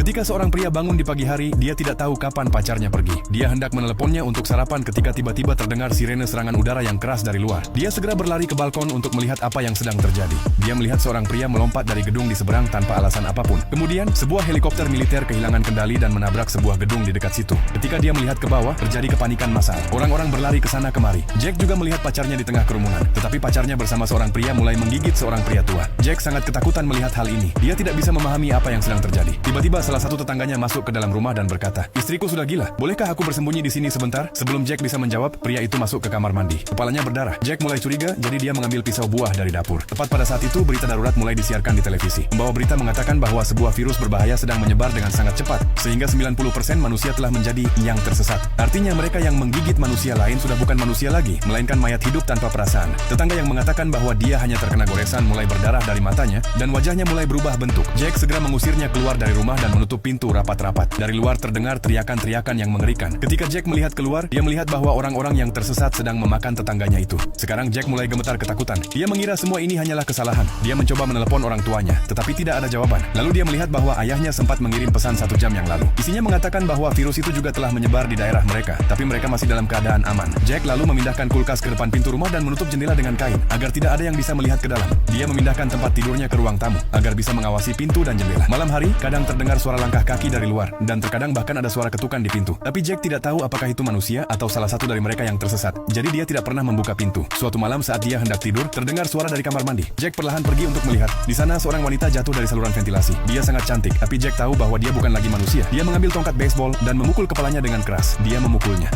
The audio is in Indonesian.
Ketika seorang pria bangun di pagi hari, dia tidak tahu kapan pacarnya pergi. Dia hendak meneleponnya untuk sarapan ketika tiba-tiba terdengar sirene serangan udara yang keras dari luar. Dia segera berlari ke balkon untuk melihat apa yang sedang terjadi. Dia melihat seorang pria melompat dari gedung di seberang tanpa alasan apapun. Kemudian, sebuah helikopter militer kehilangan kendali dan menabrak sebuah gedung di dekat situ. Ketika dia melihat ke bawah, terjadi kepanikan massal. Orang-orang berlari ke sana kemari. Jack juga melihat pacarnya di tengah kerumunan. Tetapi pacarnya bersama seorang pria mulai menggigit seorang pria tua. Jack sangat ketakutan melihat hal ini. Dia tidak bisa memahami apa yang sedang terjadi. Tiba-tiba salah satu tetangganya masuk ke dalam rumah dan berkata, "Istriku sudah gila. Bolehkah aku bersembunyi di sini sebentar?" Sebelum Jack bisa menjawab, pria itu masuk ke kamar mandi. Kepalanya berdarah. Jack mulai curiga, jadi dia mengambil pisau buah dari dapur. Tepat pada saat itu, berita darurat mulai disiarkan di televisi. Pembawa berita mengatakan bahwa sebuah virus berbahaya sedang menyebar dengan sangat cepat, sehingga 90% manusia telah menjadi yang tersesat. Artinya mereka yang menggigit manusia lain sudah bukan manusia lagi, melainkan mayat hidup tanpa perasaan. Tetangga yang mengatakan bahwa dia hanya terkena goresan mulai berdarah dari matanya, dan wajahnya mulai berubah bentuk. Jack segera mengusirnya keluar dari rumah dan menutup pintu rapat-rapat. Dari luar terdengar teriakan-teriakan yang mengerikan. Ketika Jack melihat keluar, dia melihat bahwa orang-orang yang tersesat sedang memakan tetangganya itu. Sekarang Jack mulai gemetar ketakutan. Dia mengira semua ini hanyalah kesalahan. Dia mencoba menelepon orang tuanya, tetapi tidak ada jawaban. Lalu dia melihat bahwa ayahnya sempat mengirim pesan 1 jam yang lalu. Isinya mengatakan bahwa virus itu juga telah menyebar di daerah mereka, tapi mereka masih dalam keadaan aman. Jack lalu memindahkan kulkas ke depan pintu rumah dan menutup jendela dengan kain, agar tidak ada yang bisa melihat ke dalam. Dia memindahkan tempat tidurnya ke ruang tamu, agar bisa mengawasi pintu dan jendela. Malam hari, kadang terdengar suara langkah kaki dari luar, dan terkadang bahkan ada suara ketukan di pintu. Tapi Jack tidak tahu apakah itu manusia atau salah satu dari mereka yang tersesat. Jadi dia tidak pernah membuka pintu. Suatu malam saat dia hendak tidur, terdengar suara dari kamar mandi. Jack perlahan pergi untuk melihat. Di sana seorang wanita jatuh dari saluran ventilasi. Dia sangat cantik, tapi Jack tahu bahwa dia bukan lagi manusia. Dia mengambil tongkat baseball dan memukul kepalanya dengan keras. Dia memukulnya.